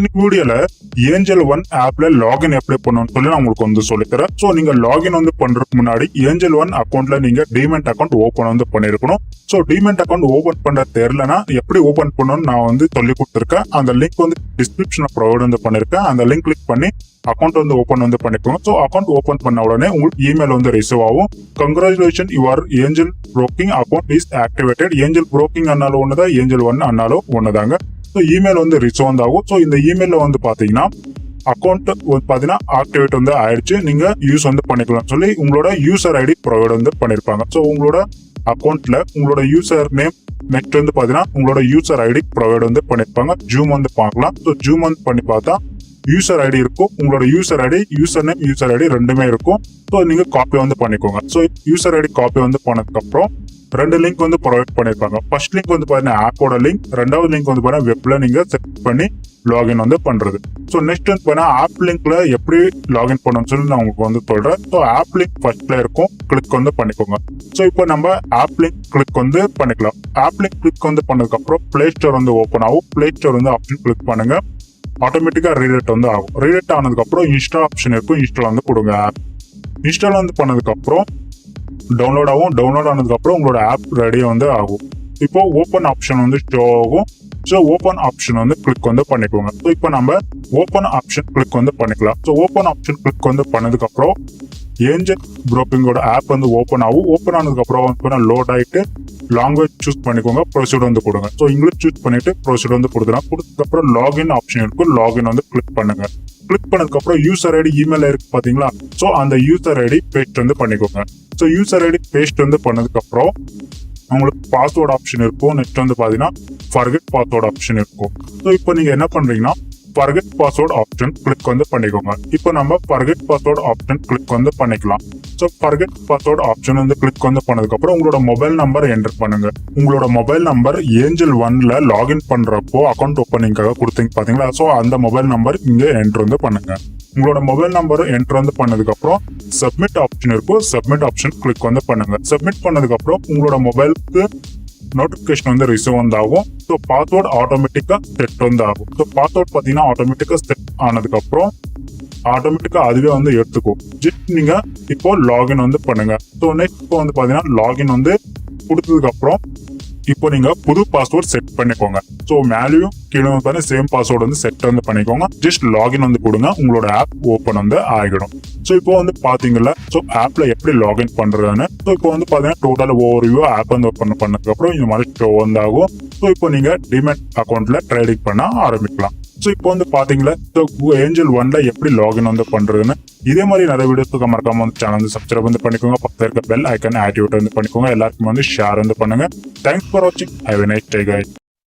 இன்னைக்கு வீடியோல angel one ஆப்ல லாகின் எப்படி பண்ணணும்னு சொல்லி நான் உங்களுக்கு வந்து சொல்லித்தரேன். ஸோ நீங்க லாகின் வந்து பண்றதுக்கு முன்னாடி ஏஞ்சல் ஒன் அக்கௌண்ட்ல நீங்க டிமெட் அக்கௌண்ட் ஓபன் வந்து பண்ணிருக்கணும். ஸோ டிமெட் அக்கௌண்ட் ஓபன் பண்ண தெரியலனா எப்படி ஓபன் பண்ணணும்னு நான் வந்து சொல்லி கொடுத்துருக்கேன். அந்த லிங்க் வந்து டிஸ்கிரிப்ஷன்ல ப்ரொவைட் வந்து பண்ணிருக்கேன். அந்த லிங்க் கிளிக் பண்ணி அக்கௌண்ட் வந்து ஓபன் வந்து பண்ணிக்கோங்க. ஸோ அக்கௌண்ட் ஓபன் பண்ண உடனே உங்களுக்கு இமெயில் வந்து ரிசீவ் ஆகும். Congratulation your Angel Broking account is activated. Angel Broking அண்ணாலும் ஒண்ணுதான், ஏஞ்சல் ஒன் அண்ணாலும் ஒண்ணுதாங்க. ஸோ இமெயில் வந்து ரிசீவ் வந்து ஆகும். ஸோ இந்த இமெயில வந்து பாத்தீங்கன்னா அக்கௌண்ட் பாத்தீங்கன்னா ஆக்டிவேட் வந்து ஆயிடுச்சு, நீங்க யூஸ் வந்து பண்ணிக்கலாம் சொல்லி உங்களோட யூசர் ஐடி ப்ரொவைட் வந்து பண்ணிருப்பாங்க. ஸோ உங்களோட அக்கௌண்ட்ல உங்களோட யூசர் நேம் நெக்ஸ்ட் வந்து பாத்தீங்கன்னா உங்களோட யூசர் ஐடி ப்ரொவைட் வந்து பண்ணிருப்பாங்க. ஜூம் வந்து பார்க்கலாம். ஸோ ஜூம் வந்து பண்ணி பார்த்தா யூசர் ஐடி இருக்கும், உங்களோட user ID user name user ID ரெண்டுமே இருக்கும். ஸோ நீங்க காப்பி வந்து பண்ணிக்கோங்க. ஸோ யூசர் ஐடி காப்பி வந்து பண்ணதுக்கு அப்புறம் ரெண்டு லிங்க் வந்து ப்ரொவைட் பண்ணிருப்பாங்க. ஃபர்ஸ்ட் லிங்க் வந்து பாத்தீங்கன்னா ஆப்போட லிங்க், ரெண்டாவது லிங்க் வந்து பாத்தீங்கன்னா வெப்ல நீங்க செட் பண்ணி லாகின் வந்து பண்றது. ஸோ நெக்ஸ்ட் வந்து பாத்தீங்கன்னா ஆப் லிங்க்ல எப்படி லாகின் பண்ணணும்னு சொல்லி நான் உங்களுக்கு வந்து சொல்றேன். ஸோ ஆப் லிங்க் ஃபர்ஸ்ட்ல இருக்கும், கிளிக் வந்து பண்ணிக்கோங்க. ஸோ இப்போ நம்ம ஆப் லிங்க் கிளிக் வந்து பண்ணிக்கலாம். ஆப் லிங்க் கிளிக் வந்து பண்ணதுக்கு அப்புறம் பிளே ஸ்டோர் வந்து ஓப்பன் ஆகும். பிளே ஸ்டோர் வந்து ஆப்ஷன் கிளிக் பண்ணுங்க, ஆட்டோமேட்டிக்கா ரீடெட் வந்து ஆகும். ரீடெட் ஆனதுக்கு அப்புறம் இன்ஸ்டால் ஆப்ஷன் இருக்கும், இன்ஸ்டால் வந்து கொடுங்க. ஆப் இன்ஸ்டால் வந்து பண்ணதுக்கு அப்புறம் டவுன்லோட் ஆகும். டவுன்லோட் ஆனதுக்கு அப்புறம் உங்களோட ஆப் ரெடி வந்து ஆகும். இப்போ ஓப்பன் ஆப்ஷன் வந்து ஷோ ஆகும். ஸோ ஓப்பன் ஆப்ஷன் வந்து கிளிக் வந்து பண்ணிக்கோங்க. ஸோ இப்போ நம்ம ஓப்பன் ஆப்ஷன் கிளிக் வந்து பண்ணிக்கலாம். ஸோ ஓப்பன் ஆப்ஷன் கிளிக் வந்து பண்ணதுக்கு அப்புறம் ஏஞ்சல் புரோக்கிங்கோட ஆப் வந்து ஓப்பன் ஆகும். ஓப்பன் ஆனதுக்கு அப்புறம் வந்து லோட் ஆயிட்டு லாங்குவேஜ் சூஸ் பண்ணிக்கோங்க, ப்ரொசீட் வந்து கொடுங்க. ஸோ இங்கிலீஷ் சூஸ் பண்ணிட்டு ப்ரொசீட் வந்து கொடுத்துருங்க. கொடுத்ததுக்கு அப்புறம் லாகின் ஆப்ஷன் இருக்கும், லாகின் வந்து கிளிக் பண்ணுங்க. கிளிக் பண்ணதுக்கு அப்புறம் யூசர் ஐடி இமெயில் இருக்கு பாத்தீங்களா, ஸோ அந்த யூசர் ஐடி பேஸ்ட் வந்து பண்ணிக்கோங்க. ஸோ யூசர் ஐடி பேஸ்ட் வந்து பண்ணதுக்கு அப்புறம் உங்களுக்கு பாஸ்வேர்ட் ஆப்ஷன் இருக்கும். நெக்ஸ்ட் வந்து பாத்தீங்கன்னா ஃபர்கெட் பாஸ்வேர்ட் ஆப்ஷன் இருக்கும். ஸோ இப்போ நீங்க என்ன பண்றீங்கன்னா ஃபர்கெட் பாஸ்வேர்ட் ஆப்ஷன் கிளிக் வந்து பண்ணிக்கோங்க. இப்போ நம்ம ஃபர்கெட் பாஸ்வேர்ட் ஆப்ஷன் கிளிக் வந்து பண்ணிக்கலாம். ஸோ ஃபர்கெட் பாஸ்வேர்ட் ஆப்ஷன் வந்து கிளிக் வந்து பண்ணதுக்கு அப்புறம் உங்களோட மொபைல் நம்பர் என்டர் பண்ணுங்க. உங்களோட மொபைல் நம்பர் ஏஞ்சல் ஒன்ல லாகின் பண்றப்போ அக்கௌண்ட் ஓப்பனிங்காக கொடுத்தீங்க பாத்தீங்களா, ஸோ அந்த மொபைல் நம்பர் இங்க என்டர் வந்து பண்ணுங்க. உங்களோட மொபைல் நம்பர் என்டர் வந்து பண்ணதுக்கு அப்புறம் சப்மிட் ஆப்ஷன் இருக்கும், சப்மிட் ஆப்ஷன் கிளிக் வந்து பண்ணுங்க. சப்மிட் பண்ணதுக்கு அப்புறம் உங்களோட மொபைலுக்கு நோட்டிபிகேஷன் வந்து ரிசீவ் வந்து ஆகும். ஸோ பாஸ்வேர்ட் ஆட்டோமேட்டிக்கா செட் வந்து ஆகும். ஸோ பாஸ்வேர்ட் பாத்தீங்கன்னா ஆட்டோமேட்டிக்கா செட் ஆனதுக்கு அப்புறம் ஆட்டோமேட்டிக்கா அதுவே வந்து எடுத்துக்கும். ஜஸ்ட் நீங்க இப்போ லாகின் வந்து பண்ணுங்க. ஸோ நெக்ஸ்ட் இப்போ வந்து பாத்தீங்கன்னா லாகின் வந்து கொடுத்ததுக்கு அப்புறம் இப்போ நீங்க புது பாஸ்வேர்ட் செட் பண்ணிக்கோங்க. ஸோ மேலேயும் கீழே வந்து சேம் பாஸ்வேர்டு வந்து செட் வந்து பண்ணிக்கோங்க. ஜஸ்ட் லாகின் வந்து கொடுங்க, உங்களோட ஆப் ஓப்பன் வந்து ஆகிடும். ஸோ இப்போ வந்து பாத்தீங்கல்ல, ஸோ ஆப்ல எப்படி லாகின் பண்றதுன்னு. ஸோ இப்போ வந்து பாத்தீங்கன்னா டோட்டல் ஓவர்வியூ ஆப் வந்து ஓப்பன் பண்ணதுக்கு அப்புறம் இந்த மாதிரி ஷோ வந்து ஆகும். ஸோ இப்போ நீங்க டிமெட் அக்கௌண்ட்ல ட்ரேடிங் பண்ண ஆரம்பிக்கலாம். ஸோ இப்போ வந்து பாத்தீங்களா, ஸோ ஏஞ்சல் ஒன்ல எப்படி லாகின் வந்து பண்றதுன்னு. இதே மாதிரி நிறைய வீடியோஸ்க்கு மறக்காம வந்து சேனல் வந்து சப்ஸ்கிரைப் வந்து பண்ணிக்கோங்க. பக்கத்துல இருக்க பெல் ஐக்கான் ஆக்டிவேட் வந்து பண்ணிக்கோங்க. எல்லாருக்கும் வந்து ஷேர் வந்து பண்ணுங்க. தேங்க்ஸ் ஃபார் வாட்சிங். Have a nice day guys.